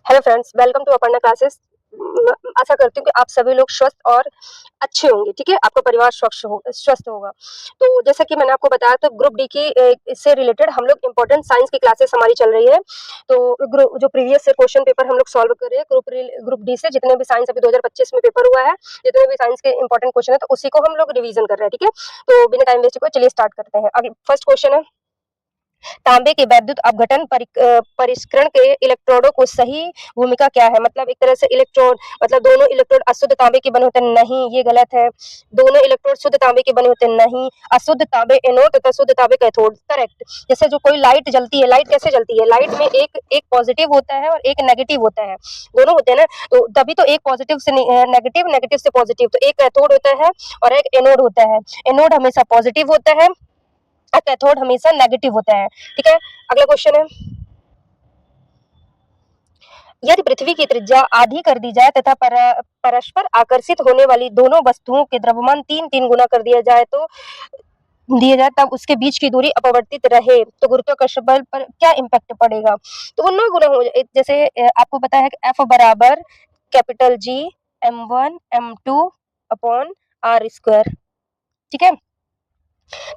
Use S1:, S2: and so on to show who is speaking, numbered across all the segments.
S1: Hello friends, welcome to Aparna classes. आशा करती हूँ कि आप सभी लोग स्वस्थ और अच्छे होंगे। ठीक है, आपका परिवार स्वस्थ होगा। तो जैसा कि मैंने आपको बताया, तो ग्रुप डी की इससे रिलेटेड हम लोग इंपॉर्टेंट साइंस की क्लासेस हमारी चल रही है। तो जो प्रीवियस से क्वेश्चन पेपर हम लोग सॉल्व कर रहे हैं ग्रुप डी से, जितने भी साइंस अभी 2025 में पेपर हुआ है, जितने भी साइंस के इंपॉर्टेंट क्वेश्चन है, तो उसी को हम लोग रिवीजन कर रहे हैं। ठीक है, तो बिना टाइम वेस्ट किए चलिए स्टार्ट करते हैं। अभी फर्स्ट क्वेश्चन है, तांबे के वैद्युत अपघटन परिष्करण के इलेक्ट्रोडों को सही भूमिका क्या है। मतलब एक तरह से इलेक्ट्रोड, मतलब दोनों इलेक्ट्रोड अशुद्ध तांबे के बने होते हैं, नहीं, ये गलत है। दोनों इलेक्ट्रोड शुद्ध तांबे के बने होते हैं, नहीं। अशुद्ध तांबे एनोड तथा शुद्ध तांबे कैथोड, करेक्ट। जैसे जो कोई लाइट जलती है, लाइट कैसे जलती है, लाइट में एक एक पॉजिटिव होता है और एक नेगेटिव होता है, दोनों होते हैं ना। तो तभी तो एक पॉजिटिव से नेगेटिव, नेगेटिव से पॉजिटिव, तो एक कैथोड होता है और एक एनोड होता है। एनोड हमेशा पॉजिटिव होता है, कैथोड हमेशा नेगेटिव होता है। ठीक है, अगला क्वेश्चन है, यदि पृथ्वी की त्रिज्या आधी कर दी जाए तथा परस्पर आकर्षित होने वाली दोनों वस्तुओं के द्रव्यमान 3-3 गुना कर दिया जाए तब उसके बीच की दूरी अपवर्तित रहे, तो गुरुत्वाकर्षण बल पर क्या इम्पैक्ट पड़ेगा। तो वो 9 गुना हो जाए। जैसे आपको पता है कि F बराबर capital G m1 m2 upon r square. ठीक है,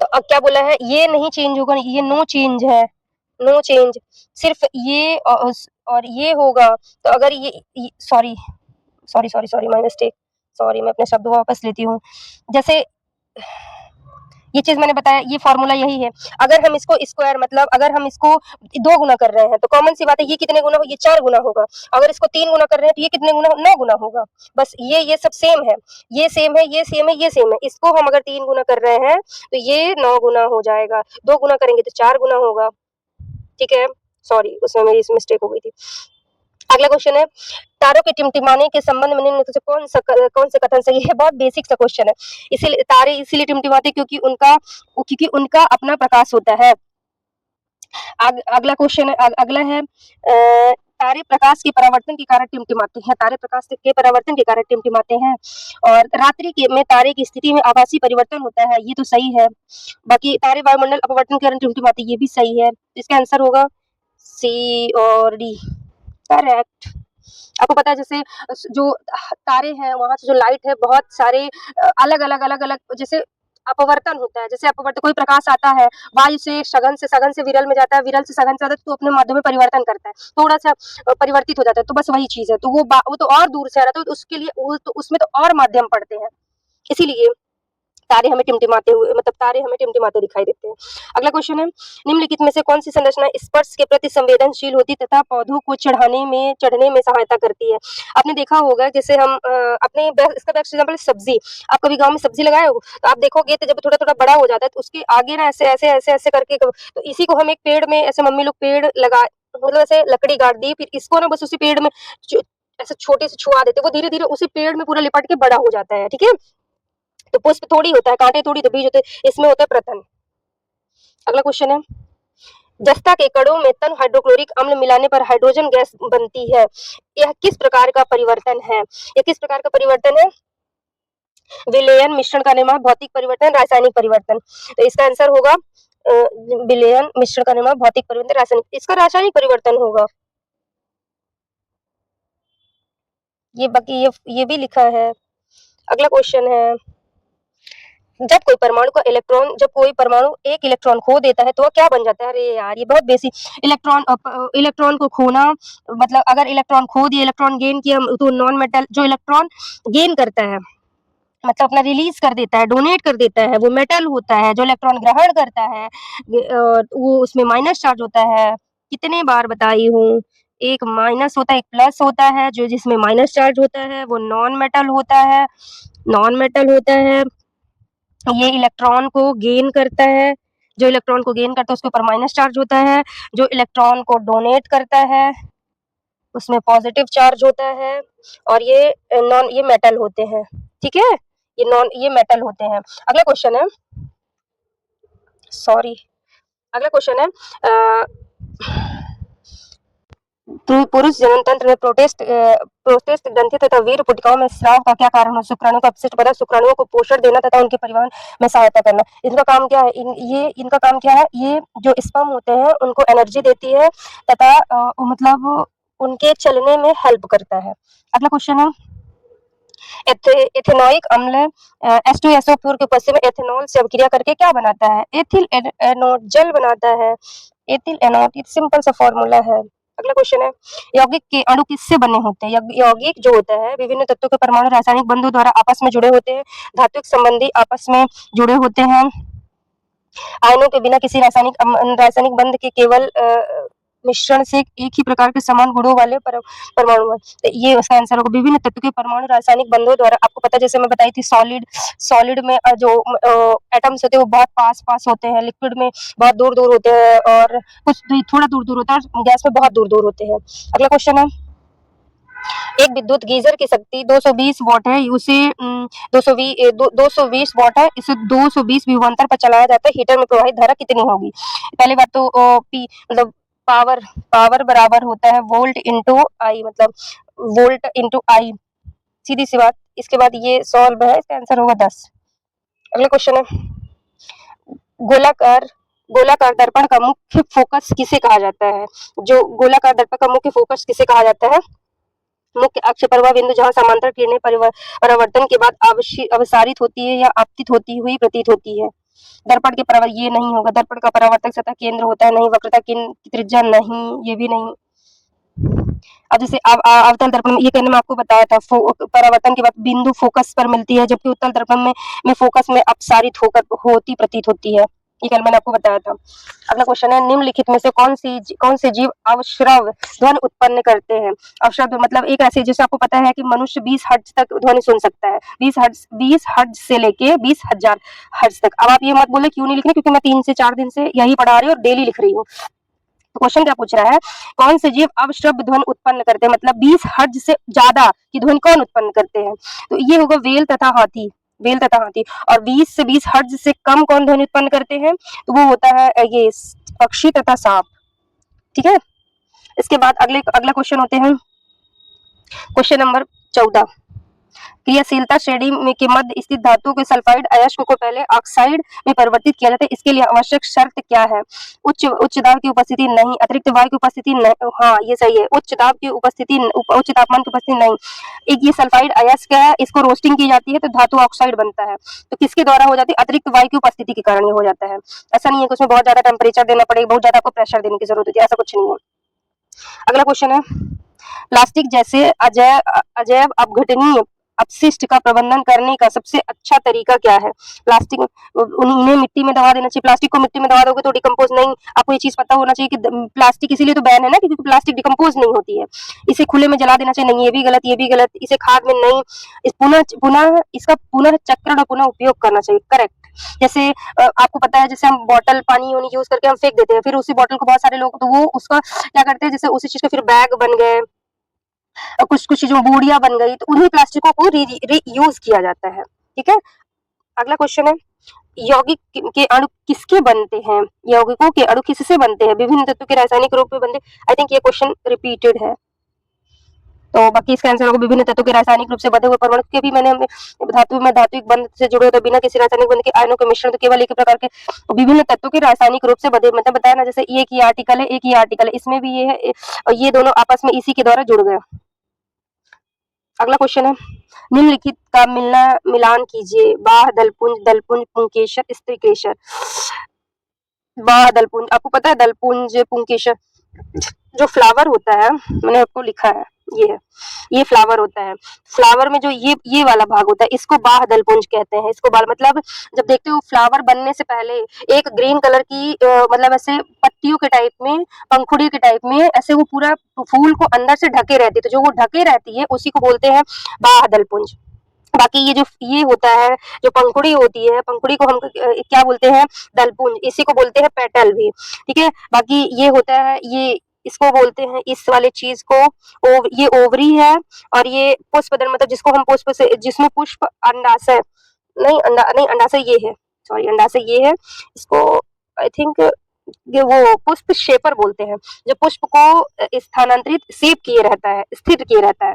S1: तो अब क्या बोला है, ये नहीं चेंज होगा, ये नो चेंज है, नो चेंज, सिर्फ ये और ये होगा। तो अगर ये sorry sorry sorry sorry my mistake, sorry, मैं अपने शब्दों को वापस लेती हूँ। जैसे ये चीज मैंने बताया, ये फॉर्मूला यही है। अगर हम इसको स्क्वायर, मतलब अगर हम इसको 2 गुना कर रहे हैं, तो कॉमन सी बात है, ये कितने गुना हो, ये 4 गुना होगा। अगर इसको 3 गुना कर रहे हैं, तो ये कितने गुना, 9 गुना होगा। बस ये सब सेम है, ये सेम है, ये सेम है, ये सेम है। इसको हम अगर 3 गुना कर रहे हैं, तो ये 9 गुना हो जाएगा। 2 गुना करेंगे तो 4 गुना होगा। ठीक है, सॉरी, उसमें मेरी मिस्टेक हो गई थी। अगला क्वेश्चन है, तारों के टिमटिमाने के संबंध में निम्न में से कौन से कथन सही है। बहुत बेसिक सा क्वेश्चन है। इसीलिए तारे इसीलिए टिमटिमाते क्योंकि उनका अपना प्रकाश होता है। अगला क्वेश्चन है, अगला है, तारे प्रकाश के परावर्तन के कारण टिमटिमाते हैं। तारे प्रकाश के परावर्तन के कारण टिमटिमाते हैं। और रात्रि के में तारे की स्थिति में आभासी परिवर्तन होता है, ये तो सही है। बाकी तारे वायुमंडल अपवर्तन के कारण टिमटिमाते, ये भी सही है। इसका आंसर होगा सी और डी, करेक्ट। आपको पता है, जैसे जो तारे हैं, वहां से जो लाइट है, बहुत सारे अलग अलग अलग अलग जैसे अपवर्तन होता है। जैसे अपवर्तन, कोई प्रकाश आता है, वायु से सघन से विरल में जाता है, विरल से सघन जाता है, तो अपने माध्यम में परिवर्तन करता है, थोड़ा सा परिवर्तित हो जाता है। तो बस वही चीज है। तो वो तो और दूर से आ रहा था, तो उसके लिए तो उसमें तो और माध्यम पड़ते हैं, इसीलिए तारे हमें टिमटिमाते दिखाई देते हैं। अगला क्वेश्चन है, निम्नलिखित में से कौन सी संरचना स्पर्श के प्रति संवेदनशील होती तथा पौधों को चढ़ने में सहायता करती है। आपने देखा होगा, जैसे हम इसका बेस्ट एग्जांपल सब्जी। आप कभी गांव में सब्जी लगाए हो, तो आप देखोगे, तो जब थोड़ा थोड़ा बड़ा हो जाता है, तो उसके आगे ना ऐसे ऐसे ऐसे ऐसे करके, तो इसी को हम एक पेड़ में, ऐसे मम्मी लोग पेड़ लगा, मतलब ऐसे लकड़ी गाड़ दी, फिर इसको ना बस उसी पेड़ में ऐसे छोटे से छुआ देते, वो धीरे धीरे उसी पेड़ में पूरा लिपट के बड़ा हो जाता है। ठीक है, तो पुष्प थोड़ी होता है, कांटे थोड़ी, तो बीज होते हैं, इसमें होता है प्रतन। अगला क्वेश्चन है, जस्ता के कणों में तन हाइड्रोक्लोरिक अम्ल मिलाने पर हाइड्रोजन गैस बनती है, यह किस प्रकार का परिवर्तन है। यह किस प्रकार का परिवर्तन है, विलयन, मिश्रण का निर्माण, भौतिक परिवर्तन, रासायनिक परिवर्तन। तो इसका आंसर होगा विलयन, मिश्रण का निर्माण, भौतिक परिवर्तन, रासायनिक। इसका रासायनिक परिवर्तन होगा। ये बाकी ये भी लिखा है। अगला क्वेश्चन है, जब कोई परमाणु एक इलेक्ट्रॉन खो देता है, तो वह क्या बन जाता है। अरे यार, ये बहुत बेसिक। इलेक्ट्रॉन को खोना, मतलब अगर इलेक्ट्रॉन खो दिया, इलेक्ट्रॉन गेन किया, तो नॉन मेटल, जो इलेक्ट्रॉन गेन करता है, मतलब अपना रिलीज कर देता है, डोनेट कर देता है, वो मेटल होता है। जो इलेक्ट्रॉन ग्रहण करता है, वो उसमें माइनस चार्ज होता है। कितने बार बताई हूँ, एक माइनस होता है, एक प्लस होता है। जो जिसमें माइनस चार्ज होता है, वो नॉन मेटल होता है, नॉन मेटल होता है। ये इलेक्ट्रॉन को गेन करता है, जो इलेक्ट्रॉन को गेन करता है, उसके ऊपर माइनस चार्ज होता है। जो इलेक्ट्रॉन को डोनेट करता है, उसमें पॉजिटिव चार्ज होता है। और ये मेटल होते हैं। ठीक है, ये मेटल होते हैं। अगला क्वेश्चन है, सॉरी, अगला क्वेश्चन है, पुरुष जनन तंत्र में प्रोस्टेट ग्रंथि तथा वीर्य पुटिकाओं में स्राव का क्या कारण है। शुक्राणु का अपशिष्ट पदार्थ शुक्राणुओं को पोषण देना तथा उनके परिवहन में सहायता करना। इनका काम क्या है, इनका काम क्या है, ये जो स्पर्म होते हैं, उनको एनर्जी देती है तथा मतलब उनके चलने में हेल्प करता है। अगला क्वेश्चन है एथेनोइक अम्ल H2SO4 की उपस्थिति में एथेनॉल से अभिक्रिया करके क्या बनाता है? एथिल एनोड जल बनाता है। एथिल एनोड ये सिंपल सा फॉर्मूला है। अगला क्वेश्चन है यौगिक के अणु किससे बने होते हैं? यौगिक जो होता है विभिन्न तत्वों के परमाणु रासायनिक बंधों द्वारा आपस में जुड़े होते हैं। धात्विक संबंधी आपस में जुड़े होते हैं। आयनों के बिना किसी रासायनिक बंध के केवल मिश्रण से एक ही प्रकार के समान गुणों वाले परमाणु है। तो ये उसका आंसर होगा। विभिन्न तत्व के परमाणु रासायनिक बंधों द्वारा आपको पता है जैसे मैं बताई थी सॉलिड में जो एटम्स होते हैं वो बहुत पास होते हैं, लिक्विड में बहुत दूर होते हैं और कुछ थोड़ा दूर होता है और गैस में बहुत दूर होते हैं। अगला क्वेश्चन है एक विद्युत गीजर की शक्ति 220 वॉट है, उसे 220 वॉट है, इसे 220 विभवांतर पर चलाया जाता है, हीटर में प्रवाहित धारा कितनी होगी? पहली बात तो पी मतलब पावर बराबर होता है वोल्ट इंटू आई, मतलब वोल्ट इंटू आई, सीधी सी बात। इसके बाद ये सॉल्व है, इसका आंसर होगा 10। अगला क्वेश्चन है गोलाकार दर्पण का मुख्य फोकस किसे कहा जाता है? जो गोलाकार दर्पण का मुख्य फोकस किसे कहा जाता है? मुख्य अक्ष प्रवाह बिंदु जहां समांतर किरणें परावर्तन के बाद अवसारित होती है या आपतित होती हुई प्रतीत होती है। दर्पण के परावर्तन ये नहीं होगा। दर्पण का परावर्तक सतह केंद्र होता है, नहीं। वक्रता की त्रिज्या नहीं, ये भी नहीं। अब जैसे अवतल दर्पण में ये कहने में आपको बताया था परावर्तन के बाद बिंदु फोकस पर मिलती है, जबकि उत्तल दर्पण में फोकस में अपसारित होकर प्रतीत होती है। ये कल मैंने आपको बताया था। अगला क्वेश्चन है निम्नलिखित में से कौन से जीव अवश्रव ध्वनि उत्पन्न करते हैं? अवश्रव मतलब एक ऐसे जिसे आपको पता है कि मनुष्य 20 हर्ट्ज तक ध्वनि सुन सकता है, 20 हर्ट्ज से लेके 20,000 हर्ट्ज तक। अब आप ये मत बोले क्यों नहीं लिख रहे, क्योंकि मैं 3 से 4 दिन से यही पढ़ा रही हूँ और डेली लिख रही हूँ। तो क्वेश्चन क्या पूछ रहा है कौन से जीव अवश्रव्य ध्वनि उत्पन्न करते हैं, मतलब 20 हर्ट्ज से ज्यादा की ध्वनि कौन उत्पन्न करते हैं? तो ये होगा वेल तथा हाथी। और 20 से 20 हर्ट्ज से कम कौन ध्वनि उत्पन्न करते हैं? तो वो होता है ये पक्षी तथा सांप। ठीक है, इसके बाद अगला क्वेश्चन होते हैं क्वेश्चन नंबर 14। क्रियाशीलता श्रेणी में के मध्य स्थित धातुओं के सल्फाइड अयस्क को पहले ऑक्साइड में परिवर्तित किया जाता है, इसके लिए आवश्यक शर्त क्या है? उच्च दाब की उपस्थिति नहीं, अतिरिक्त वायु की उपस्थिति नहीं, हाँ ये सही है, उच्च दाब की उपस्थिति, उच्च तापमान की उपस्थिति नहीं। एक ये सल्फाइड अयस्क है, इसको रोस्टिंग की जाती है तो धातु ऑक्साइड बनता है, तो किसके द्वारा हो जाती है? अतिरिक्त वायु की उपस्थिति के कारण ये हो जाता है। ऐसा नहीं है कि उसमें बहुत ज्यादा टेम्परेचर देना पड़ेगा, बहुत ज्यादा आपको प्रेशर देने की जरूरत होती है, ऐसा कुछ नहीं है। अगला क्वेश्चन है प्लास्टिक जैसे अजैव अपघटनीय अपशिष्ट का प्रबंधन करने का सबसे अच्छा तरीका क्या है? प्लास्टिक उन्हें मिट्टी में दबा देना चाहिए। प्लास्टिक को मिट्टी में दबा दोगे तो डिकम्पोज नहीं। आपको ये चीज पता होना चाहिए कि प्लास्टिक इसीलिए तो बैन है ना, क्योंकि प्लास्टिक डिकम्पोज नहीं होती है। इसे खुले में जला देना चाहिए, नहीं, ये भी गलत, ये भी गलत। इसे खाद में नहीं, पुनः इसका पुनः चक्रण और पुनः उपयोग करना चाहिए, करेक्ट। जैसे आपको पता है जैसे हम बॉटल पानी यूज करके हम फेंक देते हैं, फिर उसी बॉटल को बहुत सारे लोग तो वो उसका क्या करते हैं, जैसे उसी चीज के फिर बैग बन गए, कुछ जो बोरियां बन गई, तो उन्हीं प्लास्टिकों को रीयूज किया जाता है। ठीक है, अगला क्वेश्चन है यौगिक के अणु किसके बनते हैं? यौगिकों के अणु किससे बनते हैं? विभिन्न तत्वों के रासायनिक रूप में बनते। आई थिंक ये क्वेश्चन रिपीटेड है, तो बाकी इसका आंसर होगा विभिन्न तत्वों के रासायनिक रूप से बंधे हुए परमाणु के भी मैंने धात्विक बंध से जुड़े होते बिना किसी रासायनिक बंध के आयनों के मिश्रण तो केवल एक प्रकार के विभिन्न तत्वों के रासायनिक रूप से बंधे, मतलब बताया ना, जैसे एक ही आर्टिकल है, एक ही आर्टिकल है, इसमें भी ये है और ये दोनों आपस में इसी के द्वारा जुड़ गए। अगला क्वेश्चन है निम्नलिखित का मिलान कीजिए। बाह दलपुंज, दलपुंज पुंकेसर, स्त्रीकेसर। बाह दलपुंज, आपको पता है दलपुंज पुंकेसर जो फ्लावर होता है, मैंने आपको लिखा है, ये है, ये फ्लावर होता है। फ्लावर में जो ये वाला भाग होता है इसको बाह दलपुंज कहते हैं। इसको बाल मतलब जब देखते हो फ्लावर बनने से पहले एक ग्रीन कलर की मतलब ऐसे पत्तियों के टाइप में, पंखुड़ी के टाइप में ऐसे वो पूरा फूल को अंदर से ढके रहती है, तो जो वो ढके रहती है उसी को बोलते हैं बाह दलपुंज। बाकी ये होता है जो पंखुड़ी होती है, पंखुड़ी को हम क्या बोलते हैं? दलपुंज। इसी को बोलते हैं पेटल भी। ठीक है, बाकी ये होता है, ये इसको बोलते हैं, इस वाले चीज को ये ओवरी है, और ये पुष्पदल मतलब जिसको हम पुष्प से, जिसमें पुष्प अंडाशय नहीं अंडाशय ये है, सॉरी अंडाशय ये है, इसको आई थिंक ये वो पुष्प शेपर बोलते हैं, जो पुष्प को स्थानांतरित सेव किए रहता है, स्थिर किए रहता है।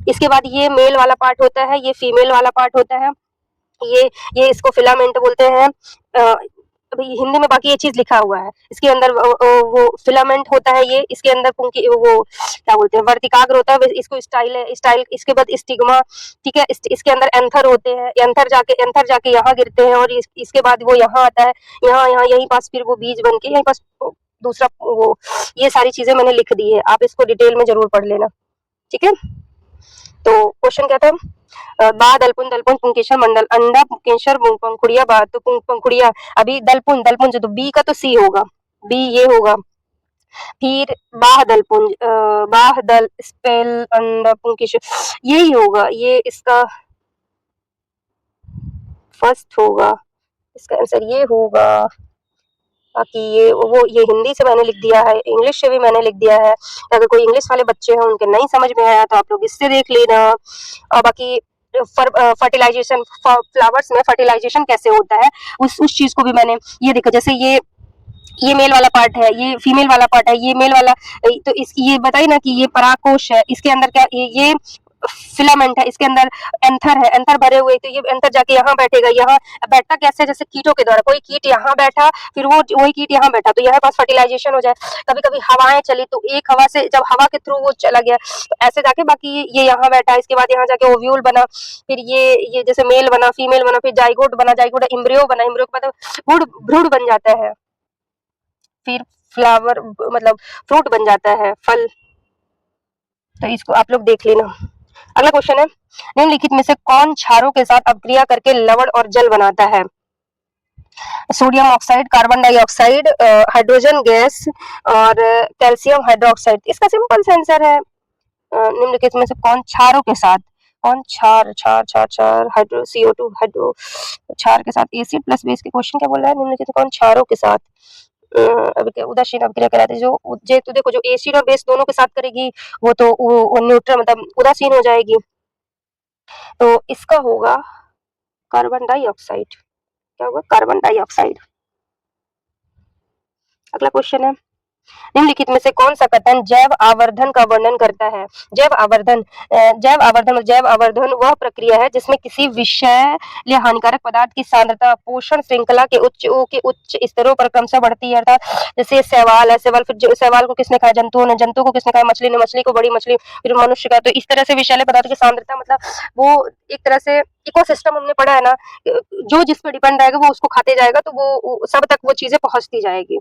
S1: इसके बाद ये मेल वाला पार्ट होता है, ये फीमेल वाला पार्ट होता है, ये इसको फिलामेंट बोलते हैं। अभी हिंदी में बाकी ये चीज लिखा हुआ है। इसके अंदर वो फिलामेंट होता है, ये इसके अंदर वो क्या बोलते हैं वर्तिकाग्र होता है, इसको स्टाइल है, स्टाइल इसके बाद स्टिग्मा, ठीक है। इसके अंदर एंथर होते हैं, एंथर जाके यहाँ गिरते हैं और इसके बाद वो यहाँ आता है, यहाँ यहाँ यहीं पास फिर वो बीज बन के यहीं पास दूसरा वो, ये सारी चीजें मैंने लिख दी है, आप इसको डिटेल में जरूर पढ़ लेना, ठीक है। तो क्वेश्चन क्या था, बा दलपुन दलपुन पुंकेशर मंडल अंडा पुंकेशर पंखुड़िया बा, तो पंखुड़िया अभी दलपुन दलपुन जो, तो बी का तो सी होगा, बी ये होगा। फिर बाह दलपुंज, बाह दल स्पेल अंडा पुंकेशर यही होगा, ये इसका फर्स्ट होगा, इसका आंसर ये होगा। बाकी ये हिंदी से मैंने लिख दिया है, इंग्लिश से भी मैंने लिख दिया है, अगर कोई इंग्लिश वाले बच्चे हैं उनके नहीं समझ में आया तो आप लोग इससे देख लेना। और बाकी फर्टिलाइजेशन, फ्लावर्स में फर्टिलाइजेशन कैसे होता है उस चीज को भी मैंने ये देखा, जैसे ये मेल वाला पार्ट है, ये फीमेल वाला पार्ट है, ये मेल वाला, तो इस ये बताइए ना कि ये परागकोश है, इसके अंदर क्या ये फिलामेंट है, इसके अंदर एंथर है, एंथर भरे हुए, तो ये एंथर जाके यहाँ बैठेगा, यहाँ बैठता कैसे, जैसे कीटों के द्वारा, कोई कीट यहाँ बैठा फिर वो वही कीट यहाँ बैठा, तो यहाँ पास फर्टिलाइजेशन हो जाए। कभी कभी हवाएं चली तो एक हवा से, जब हवा के थ्रू वो चला गया तो ऐसे जाके, बाकी ये यहाँ बैठा, इसके बाद यहाँ जाके ओव्यूल बना, फिर ये जैसे मेल बना, फीमेल बना, फिर जाइगोट बना, जाइगोट इम्ब्रियो बना, इम्ब्रियो के बाद भ्रूण बन जाता है, फिर फ्लावर मतलब फ्रूट बन जाता है, फल। तो इसको आप लोग देख लेना। अगला क्वेश्चन है, निम्नलिखित में से कौन क्षारों के साथ अपक्रिया करके लवण और जल बनाता है? Sodium oxide, carbon dioxide, hydrogen gas और कैल्शियम हाइड्रोक्साइड। इसका सिंपल सा आंसर है निम्नलिखित में से कौन क्षारों के साथ, कौन क्षार क्षार क्षार क्षार हाइड्रो CO2 हाइड्रो क्षार के साथ एसिड प्लस बेस के क्वेश्चन क्या बोल रहा है, निम्नलिखित कौन क्षारों के साथ उदासीन अभिक्रिया कराते, जो तो देखो जो एसिड और बेस दोनों के साथ करेगी वो तो वो न्यूट्रल मतलब उदासीन हो जाएगी, तो इसका होगा कार्बन डाइऑक्साइड, क्या होगा कार्बन डाइऑक्साइड। अगला क्वेश्चन है, निम्नलिखित में से कौन सा कथन जैव आवर्धन का वर्णन करता है? जैव आवर्धन वह प्रक्रिया है जिसमें किसी विषय या हानिकारक पदार्थ की सांद्रता पोषण श्रृंखला के उच्च स्तरों पर क्रमशः बढ़ती है, अर्थात जैसे शैवाल है, शैवाल को किसने खाया, जंतुओं ने, जंतु को किसने खाया, मछली ने, मछली को बड़ी मछली, फिर मनुष्य का, तो इस तरह से विषैले पदार्थ की सांद्रता मतलब वो एक तरह से इकोसिस्टम हमने पढ़ा है ना, जो जिस पर डिपेंड रहेगा वो उसको खाते जाएगा, तो वो सब तक वो चीजें पहुंचती जाएगी।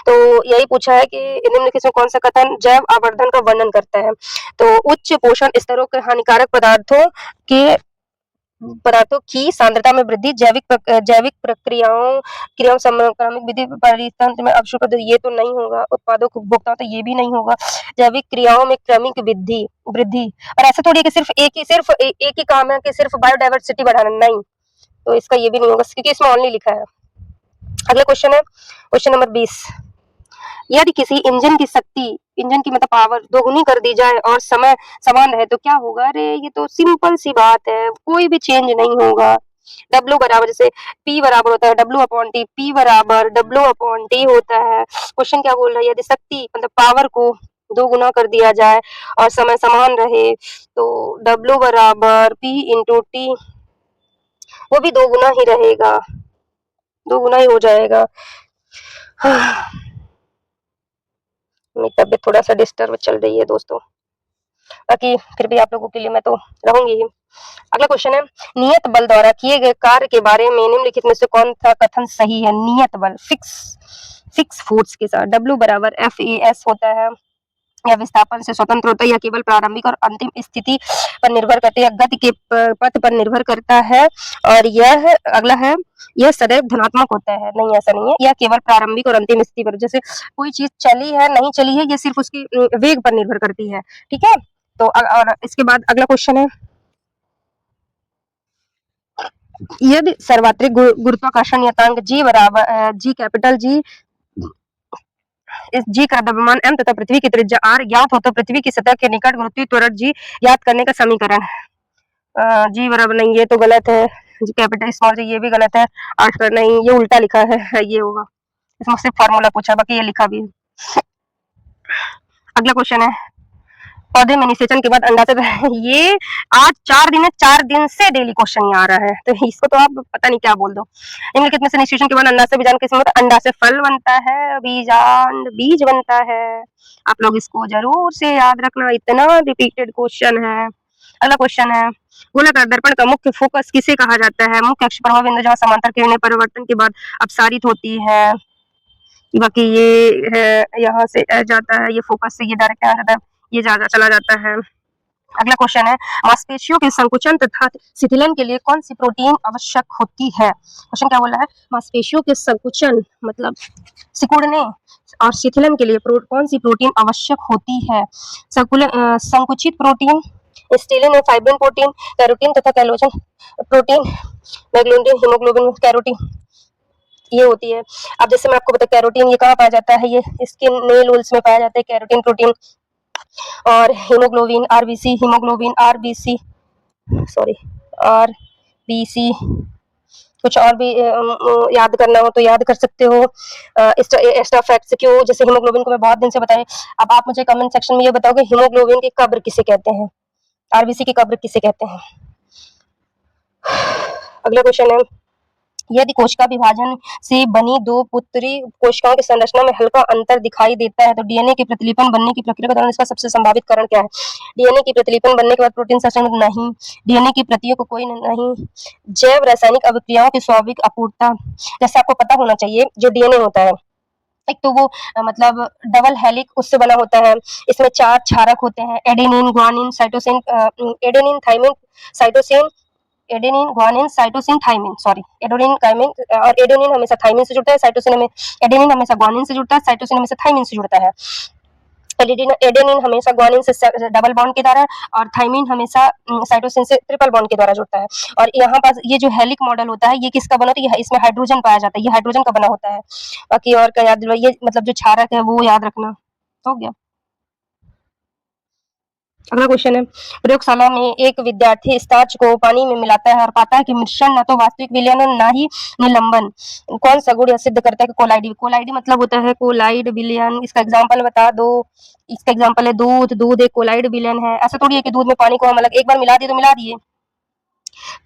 S1: तो यही पूछा है कि निम्नलिखित में कौन सा कथन जैव आवर्धन का वर्णन करता है? तो उच्च पोषण स्तरों के हानिकारक पदार्थों की सांद्रता में वृद्धि, जैविक क्रियाओं समक्रमिक विधि परितंत्र में अवशोषण, ये तो नहीं होगा, उत्पादों को उपभोक्ता, तो ये भी नहीं होगा, जैविक क्रियाओं में क्रमिक वृद्धि। और ऐसा थोड़ी है कि सिर्फ एक ही काम है कि सिर्फ बायोडाइवर्सिटी बढ़ाना, नहीं, तो इसका ये भी नहीं होगा क्योंकि इसमें ऑनली लिखा है। अगला क्वेश्चन है क्वेश्चन नंबर 20, यदि किसी इंजन की मतलब पावर दोगुनी कर दी जाए और समय समान रहे तो क्या होगा? अरे ये तो सिंपल सी बात है, कोई भी चेंज नहीं होगा। W बराबर, जैसे P बराबर होता है W/T, P बराबर W/T होता है। क्वेश्चन क्या बोल रहा है, यदि शक्ति मतलब पावर को दो गुना कर दिया जाए और समय समान रहे तो W बराबर P/T, वो भी दो गुना ही रहेगा, दो गुना ही हो जाएगा। मेरी तबीयत थोड़ा सा डिस्टर्ब चल रही है दोस्तों, बाकी फिर भी आप लोगों के लिए मैं तो रहूंगी ही। अगला क्वेश्चन है, नियत बल द्वारा किए गए कार्य के बारे में निम्नलिखित में से कौन सा कथन सही है? नियत बल फिक्स फोर्स के साथ W बराबर FAS होता है, या विस्थापन से स्वतंत्र होता है, या केवल प्रारंभिक और अंतिम स्थिति पर निर्भर करता है, या गति के पथ पर निर्भर करता है, और यह अगला है, यह सदैव धनात्मक होता है, नहीं ऐसा नहीं है, यह केवल प्रारंभिक और अंतिम स्थिति पर, जैसे कोई चीज चली है नहीं चली है ये सिर्फ उसकी वेग पर निर्भर करती है, ठीक है। तो और इसके बाद अगला क्वेश्चन है, यदि सर्वात्रिक गुरुत्वाकर्षण नियतांक G बराबर G कैपिटल G इस G का द्रव्यमान M तथा पृथ्वी की त्रिज्या R ज्ञात हो तो पृथ्वी की सतह के निकट गुरुत्वीय त्वरण G ज्ञात करने का समीकरण। G बराबर नहीं, ये तो गलत है, G कैपिटल स्मॉल G ये भी गलत है, R नहीं, ये उल्टा लिखा है, ये होगा, इसमें सिर्फ फार्मूला पूछा, बाकी ये लिखा भी है। अगला क्वेश्चन है, पौधे में निषेचन के बाद अंडा से ये आज 4 दिन है, 4 दिन से डेली क्वेश्चन ये आ रहा है, तो इसको तो आप पता नहीं क्या बोल दो। निम्नलिखित में से निषेचन के बाद अंडा से बीजांड किस में होता है? अंडा से फल बनता है, बीजांड बीज बनता है। आप लोग इसको जरूर से याद रखना, इतना रिपीटेड क्वेश्चन है। अगला क्वेश्चन है, गोलाकार दर्पण का मुख्य फोकस किसे कहा जाता है? मुख्य अक्ष प्रभाव बिंदु जहाँ समांतर किरणें परिवर्तन के बाद अपसारित होती है। बाकी ये है, यहाँ से जाता है, ये फोकस से ये डायरेक्ट आ जाता है, ये चला जाता है। अगला क्वेश्चन है, मांसपेशियों के संकुचन तथा शिथिलन के लिए कौन सी प्रोटीन आवश्यक होती है? क्वेश्चन क्या बोला है? मांसपेशियों के संकुचन मतलब सिकुड़ने और शिथिलन के लिए कौन सी प्रोटीन आवश्यक होती है? संकुचित प्रोटीन, स्टीलिन और फाइब्रिन प्रोटीन, कैरोटीन तथा collagen protein, magnesium, haemoglobin, carotene ये होती है। अब जैसे मैं आपको बता, कैरोटीन ये कहाँ पाया जाता है? ये स्किन नेल वूल्स में पाया जाता है कैरोटीन प्रोटीन। और हीमोग्लोबिन आरबीसी सॉरी आरबीसी, कुछ और भी याद करना हो तो याद कर सकते हो। एक्स्ट्रा फैक्ट्स क्यों, जैसे हीमोग्लोबिन को मैं बहुत दिन से बताया, अब आप मुझे कमेंट सेक्शन में ये बताओगे हीमोग्लोबिन की कब्र किसे कहते हैं, आरबीसी की कब्र किसे कहते हैं? अगला क्वेश्चन है, यदि कोशिका विभाजन से बनी दो पुत्री कोशिकाओं की संरचना में हल्का अंतर दिखाई देता है तो डीएनए के प्रतिलिपन बनने की प्रक्रिया के दौरान इसका सबसे संभावित कारण क्या है? डीएनए की प्रतिलिपन बनने के बाद प्रोटीन संरचना नहीं, डीएनए की प्रतियों को कोई नहीं, जैव रासायनिक अभिक्रियाओं की स्वाभाविक अपूर्णता। जैसे आपको पता होना चाहिए, जो डीएनए होता है एक तो वो मतलब डबल हेलिक उससे बना होता है, इसमें 4 क्षारक होते हैं, adenine, guanine, cytosine, adenine, thymine, cytosine, adenine, guanine, cytosine, thymine, sorry adenine, thymine, और एडेनिन हमेशा थाइमिन से जुड़ता है, साइटोसिन में एडेनिन हमेशा ग्वानिन से जुड़ता है, साइटोसिन हमेशा थाइमिन से जुड़ता है। एडेनिन हमेशा ग्वानिन से डबल बॉन्ड के द्वारा और थाइमिन हमेशा साइटोसिन से ट्रिपल बॉन्ड के द्वारा जुड़ता है। और यहाँ पास ये जो हेलिक मॉडल होता है ये किसका बना होता है? इसमें हाइड्रोजन पाया जाता है, ये हाइड्रोजन का बना होता है। बाकी और क्या याद दिलवाइए, ये मतलब जो क्षारक है वो याद रखना। हो गया। अगला क्वेश्चन है, प्रयोगशाला में एक विद्यार्थी स्टार्च को पानी में मिलाता है और पाता है कि मिश्रण न तो वास्तविक विलयन और न ही निलंबन। कौन सा गुण यह सिद्ध करता है कि कोलाइड, कोलाइड मतलब होता है कोलाइड विलयन। इसका एग्जांपल बता दो। इसका एग्जांपल है दूध, दूध एक कोलाइड विलयन है। ऐसा थोड़ी है कि दूध में पानी को हम अलग एक बार मिला दिए तो मिला दिए।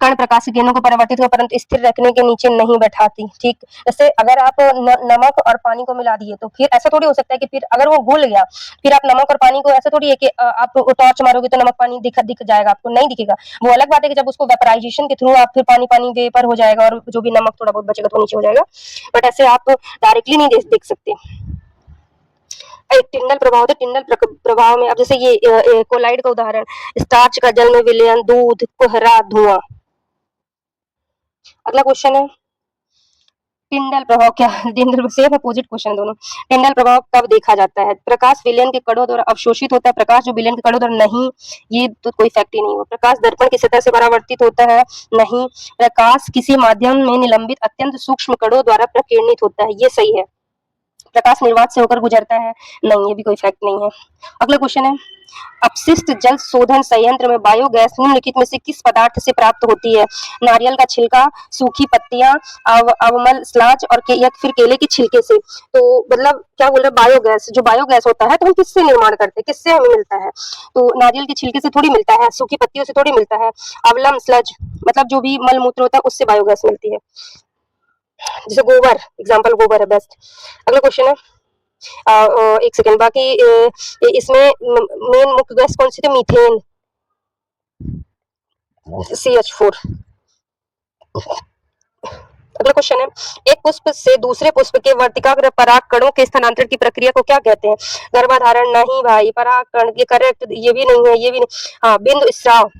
S1: कण प्रकाश की किरणों को परावर्तित कर परंतु स्थिर रखने के नीचे नहीं बैठाती। ठीक, जैसे अगर आप नमक और पानी को मिला दिए तो फिर ऐसा थोड़ी हो सकता है कि फिर अगर वो घुल गया फिर आप नमक और पानी को, ऐसा थोड़ी है कि आप टॉर्च मारोगे तो नमक पानी दिख जाएगा, आपको नहीं दिखेगा। वो अलग बात है कि जब उसको वेपराइजेशन के थ्रू आप फिर पानी पानी वेपर हो जाएगा और जो भी नमक थोड़ा बहुत बचेगा तो नीचे हो जाएगा, बट ऐसे आप डायरेक्टली नहीं देख सकते। एक टिंडल प्रभाव होता है, टिंडल प्रभाव में अब जैसे ये कोलाइड का उदाहरण, स्टार्च का जल में विलयन, दूध, कोहरा, धुआं। अगला क्वेश्चन है, टिंडल प्रभाव क्या है? टिंडल सेम अपोजिट क्वेश्चन दोनों। टिंडल प्रभाव कब देखा जाता है? प्रकाश विलयन के कणों द्वारा अवशोषित होता है, प्रकाश जो विलयन के कणों द्वारा नहीं, ये तो कोई फैक्ट ही नहीं हुआ। प्रकाश दर्पण की सतह से परावर्तित होता है, नहीं। प्रकाश किसी माध्यम में निलंबित अत्यंत सूक्ष्म कणों द्वारा प्रकीर्णित होता है, ये सही है। प्रकाश निर्वात से होकर गुजरता है, नहीं, ये भी कोई फैक्ट नहीं है। अगला क्वेश्चन है, अपशिष्ट जल शोधन संयंत्र में बायोगैस निम्नलिखित में से किस पदार्थ से प्राप्त होती है? नारियल का छिलका, सूखी पत्तियां, अवमल स्लाज और या फिर केले की छिलके से। तो मतलब क्या बोल रहे, बायोगैस, जो बायोगैस होता है तो हम किससे निर्माण करते हैं, किससे हमें मिलता है? तो नारियल के छिलके से थोड़ी मिलता है, सूखी पत्तियों से थोड़ी मिलता है। अवलम स्लज मतलब जो भी मल मूत्र होता है उससे बायोगैस मिलती है, जैसे गोबर, एग्जाम्पल गोबर है बेस्ट। अगला क्वेश्चन है, एक सेकेंड, बाकी इसमें मेन मुख्य गैस कौन सी थी? Methane, CH4। अगला क्वेश्चन है, एक पुष्प से दूसरे पुष्प के वर्तिकाग्र परागकणों के स्थानांतरण की प्रक्रिया को क्या कहते हैं? गर्भाधारण, नहीं भाई। परागकण, ये करेक्ट, ये भी नहीं है, ये भी नहीं। हाँ, बिंदु स्राव।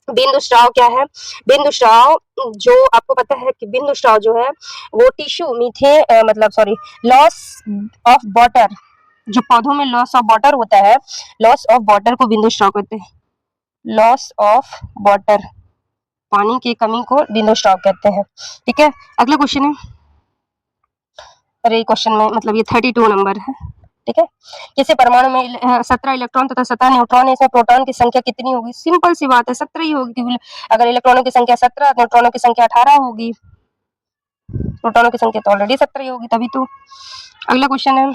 S1: बिंदु स्राव क्या है? बिंदु स्राव, जो आपको पता है कि बिंदु स्राव जो है वो टिश्यू मतलब सॉरी लॉस ऑफ वाटर, जो पौधों में लॉस ऑफ वाटर होता है, लॉस ऑफ वाटर को बिंदु स्राव कहते हैं। लॉस ऑफ वाटर, पानी की कमी को बिंदु स्राव कहते हैं। ठीक है, अगला क्वेश्चन है, अरे क्वेश्चन में मतलब ये 32 नंबर है। ठीक है, किसी परमाणु में 17 इलेक्ट्रॉन तथा 17 न्यूट्रॉन है, इसमें प्रोटॉन की संख्या कितनी होगी? सिंपल सी बात है, 17 ही होगी, क्योंकि अगर इलेक्ट्रॉनों की संख्या 17, न्यूट्रॉनों की संख्या 18 होगी, प्रोटॉनों की संख्या तो ऑलरेडी 17 ही होगी तभी तो। अगला क्वेश्चन है,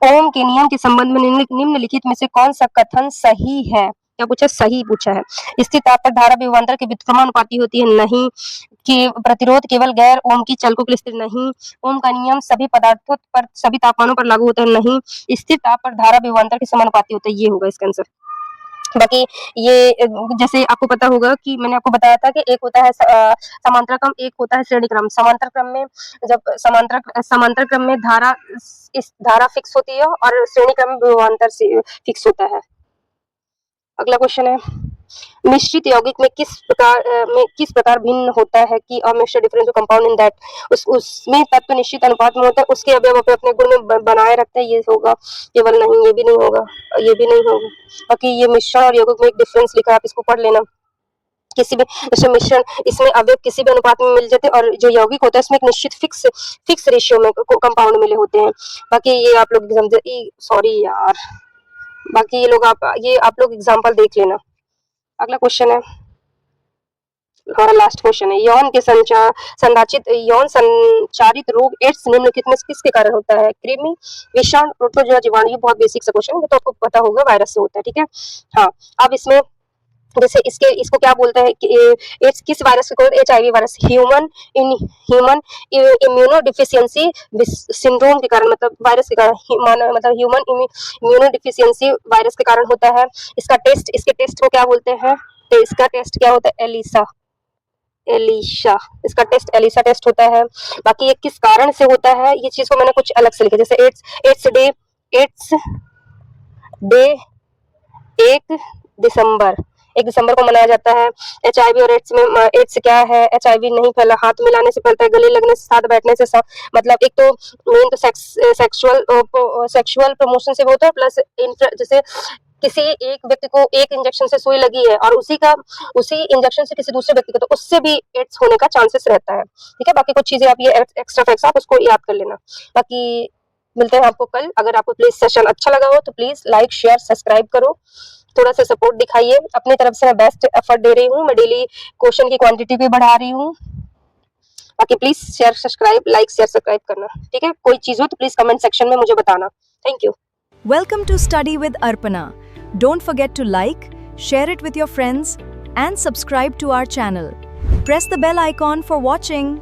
S1: ओम के नियम के संबंध में निम्नलिखित में से कौन सा कथन सही है? क्या पूछा? सही पूछा है। स्थिर ताप पर धारा विभवांतर की व्युत्क्रमानुपाती होती है? नहीं। कि प्रतिरोध केवल गैर ओम की चलकों के लिए स्थिर? नहीं। ओम का नियम सभी पदार्थों पर सभी तापमानों पर लागू होता है? नहीं। स्थिर ताप पर धारा विभवांतर के समानुपाती होता है? ये होगा इसका आंसर। बाकी ये जैसे आपको पता होगा कि मैंने आपको बताया था कि एक होता है समांतर क्रम, एक होता है श्रेणी क्रम। समांतर क्रम में जब समांतर क्रम में धारा इस धारा फिक्स होती है और श्रेणी क्रम में विभवांतर से फिक्स होता है। अगला क्वेश्चन है, मिश्रित यौगिक में किस प्रकार भिन्न होता है कि a mixture difference compound in that उसमें तत्व निश्चित अनुपात में होता है, उसके अवयव अपने गुण में बनाए रखते हैं? ये होगा। केवल नहीं, ये भी नहीं होगा, ये भी नहीं होगा। बाकी ये मिश्रण और यौगिक में एक डिफरेंस लिखा है, आप इसको पढ़ लेना। किसी भी जैसे मिश्रण, इसमें अवयव किसी भी अनुपात में मिल जाते हैं और जो यौगिक होता है इसमें एक निश्चित फिक्स रेशियो में कंपाउंड मिले होते हैं। बाकी ये आप लोग समझे, सॉरी यार, बाकी ये आप लोग एग्जाम्पल देख लेना। अगला क्वेश्चन है, हमारा लास्ट क्वेश्चन है, यौन संचारित रोग एड्स निम्नलिखित में किसके कारण होता है? कृमि, विषाणु, प्रोटोजोआ, जीवाणु। ये बहुत बेसिक सा क्वेश्चन है, तो आपको पता होगा वायरस से होता है, ठीक है। हाँ, अब इसमें जैसे इसको क्या बोलते हैं कि एड्स किस वायरस को? HIV virus. Human immuno deficiency syndrome के कारण, मतलब वायरस के कारण, मतलब ह्यूमन इम्यूनो डिफिशियंसी वायरस के कारण होता है। इसके टेस्ट को क्या बोलते हैं? तो इसका टेस्ट क्या होता है? एलिशा। इसका टेस्ट एलिशा टेस्ट होता है। बाकी ये किस कारण से होता है, ये चीज को मैंने कुछ अलग से लिखा, जैसे एड्स डे 1 दिसंबर को मनाया जाता है। HIV और एड्स क्या है? HIV नहीं फैला, हाथ मिलाने से फैलता है, गले लगने से, साथ बैठने से, मतलब एक तो मेन तो सेक्सुअल प्रमोशन से होता है, प्लस जैसे किसी एक व्यक्ति को एक इंजेक्शन से सुई लगी है और उसी इंजेक्शन से किसी दूसरे व्यक्ति को, तो उससे भी एड्स होने का चांसेस रहता है, ठीक है। बाकी कुछ चीजें आप ये एक्स्ट्रा फैक्ट्स आप उसको याद कर लेना। बाकी मिलते हैं आपको कल। अगर आपको प्लीज सेशन अच्छा लगा हो तो प्लीज लाइक, शेयर, सब्सक्राइब करो, थोड़ा सा सपोर्ट दिखाइए। अपनी तरफ से मैं बेस्ट एफर्ट दे रही हूँ, मैं डेली क्वेश्चन की क्वांटिटी भी बढ़ा रही हूँ। बाकी प्लीज शेयर, सब्सक्राइब करना, ठीक है। कोई चीज हो तो प्लीज कमेंट सेक्शन में मुझे बताना। Thank you.
S2: Welcome to Study with Arpana. Don't forget to like, share it with your friends, and subscribe to our channel. Press the bell icon for watching.